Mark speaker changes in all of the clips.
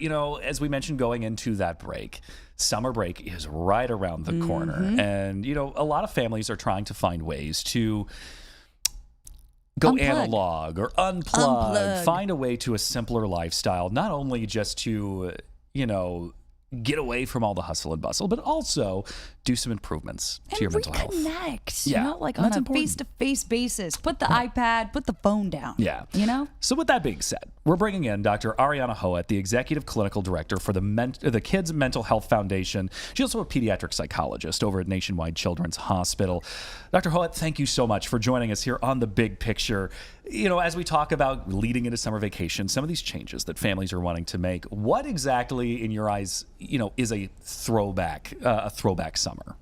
Speaker 1: As we mentioned going into that break, summer break is right around the corner. And, a lot of families are trying to find ways to go analog or unplug, find a way to a simpler lifestyle, not only just to, get away from all the hustle and bustle, but also do some improvements to your mental health.
Speaker 2: Reconnect,
Speaker 1: Yeah,
Speaker 2: like on a face-to-face basis. Put the iPad, put the phone down.
Speaker 1: Yeah. So with that being said, we're bringing in Dr. Ariana Hoet, the Executive Clinical Director for the Kids Mental Health Foundation. She's also a pediatric psychologist over at Nationwide Children's Hospital. Dr. Hoet, thank you so much for joining us here on The Big Picture. As we talk about leading into summer vacation, some of these changes that families are wanting to make, what exactly in your eyes, is a throwback summer?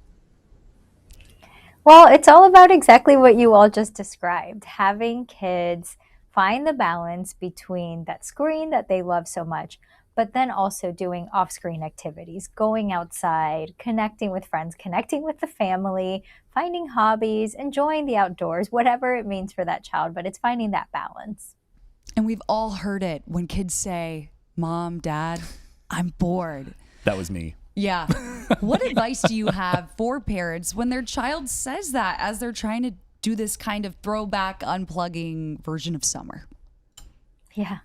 Speaker 3: Well, it's all about exactly what you all just described, having kids find the balance between that screen that they love so much, but then also doing off-screen activities, going outside, connecting with friends, connecting with the family, finding hobbies, enjoying the outdoors, whatever it means for that child, but it's finding that balance.
Speaker 2: And we've all heard it when kids say, "Mom, Dad, I'm bored."
Speaker 1: That was me.
Speaker 2: Yeah. What advice do you have for parents when their child says that as they're trying to do this kind of throwback, unplugging version of summer?
Speaker 3: Yeah.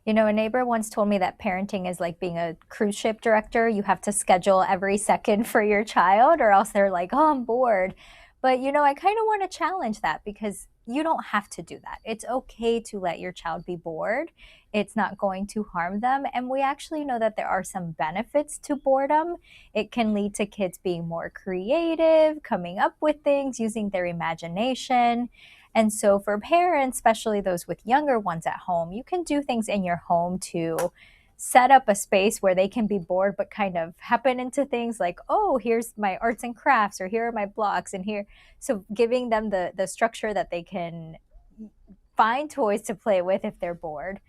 Speaker 3: A neighbor once told me that parenting is like being a cruise ship director. You have to schedule every second for your child or else they're like, "Oh, I'm bored." But, I kind of want to challenge that because you don't have to do that. It's okay to let your child be bored. It's not going to harm them. And we actually know that there are some benefits to boredom. It can lead to kids being more creative, coming up with things, using their imagination. And so for parents, especially those with younger ones at home, you can do things in your home to set up a space where they can be bored, but kind of happen into things like, oh, here's my arts and crafts, or here are my blocks, and here. So giving them the structure that they can find toys to play with if they're bored.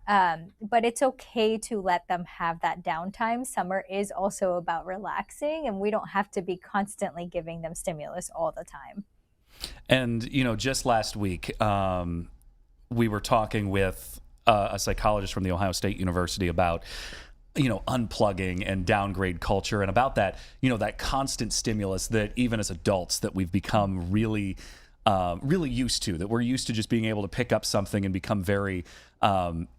Speaker 3: But it's okay to let them have that downtime. Summer is also about relaxing, and we don't have to be constantly giving them stimulus all the time.
Speaker 1: And, just last week, we were talking with a psychologist from the Ohio State University about, unplugging and downgrade culture, and about that, that constant stimulus that even as adults that we've become really used to, that we're used to just being able to pick up something and become very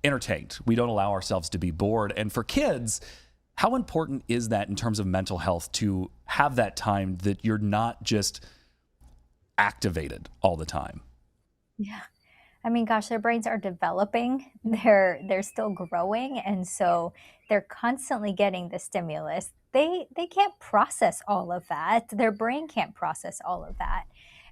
Speaker 1: entertained. We don't allow ourselves to be bored. And for kids, how important is that in terms of mental health to have that time that you're not just activated all the time?
Speaker 3: Yeah. I mean, gosh, their brains are developing. They're still growing, and so they're constantly getting the stimulus. They can't process all of that. Their brain can't process all of that.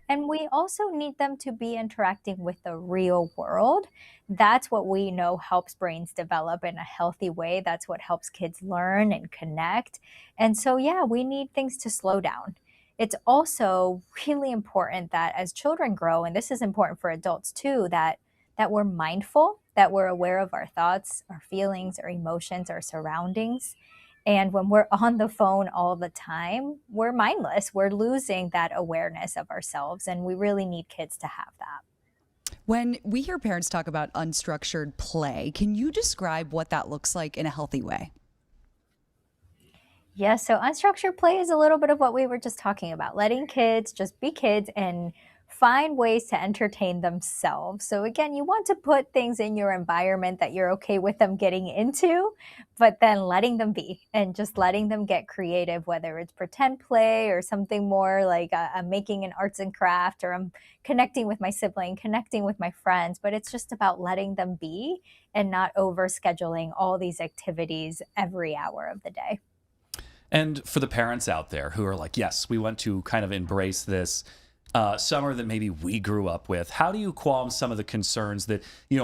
Speaker 3: And we also need them to be interacting with the real world. That's what we know helps brains develop in a healthy way. That's what helps kids learn and connect. And so, yeah, we need things to slow down. It's also really important that as children grow, and this is important for adults too, that we're mindful, that we're aware of our thoughts, our feelings, our emotions, our surroundings. And when we're on the phone all the time, we're mindless. We're losing that awareness of ourselves, and we really need kids to have that.
Speaker 2: When we hear parents talk about unstructured play, can you describe what that looks like in a healthy way?
Speaker 3: Yeah, so unstructured play is a little bit of what we were just talking about, letting kids just be kids and find ways to entertain themselves. So again, you want to put things in your environment that you're okay with them getting into, but then letting them be and just letting them get creative, whether it's pretend play or something more like I'm making an arts and craft, or I'm connecting with my sibling, connecting with my friends. But it's just about letting them be and not over scheduling all these activities every hour of the day.
Speaker 1: And for the parents out there who are like, yes, we want to kind of embrace this summer that maybe we grew up with, how do you qualm some of the concerns that,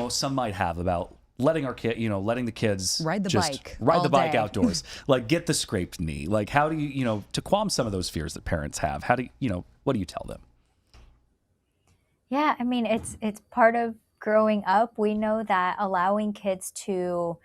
Speaker 1: some might have about letting our kid, letting the kids
Speaker 2: ride the
Speaker 1: bike outdoors, like get the scraped knee? Like, how do you, to qualm some of those fears that parents have, how do you, what do you tell them?
Speaker 3: Yeah, I mean, it's part of growing up. We know that allowing kids to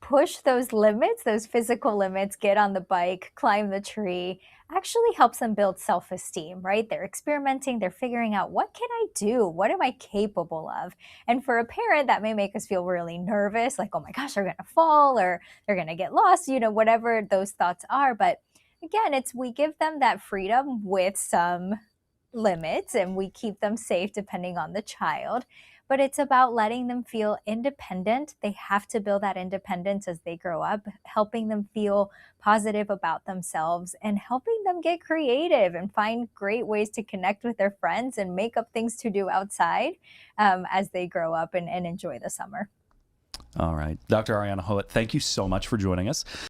Speaker 3: push those limits, those physical limits, get on the bike, climb the tree, actually helps them build self-esteem, right? They're experimenting, they're figuring out, what can I do? What am I capable of? And for a parent, that may make us feel really nervous, like, oh my gosh, they're gonna fall or they're gonna get lost, whatever those thoughts are. But again, it's we give them that freedom with some limits and we keep them safe depending on the child. But it's about letting them feel independent. They have to build that independence as they grow up, helping them feel positive about themselves and helping them get creative and find great ways to connect with their friends and make up things to do outside as they grow up and enjoy the summer.
Speaker 1: All right. Dr. Ariana Howitt, thank you so much for joining us.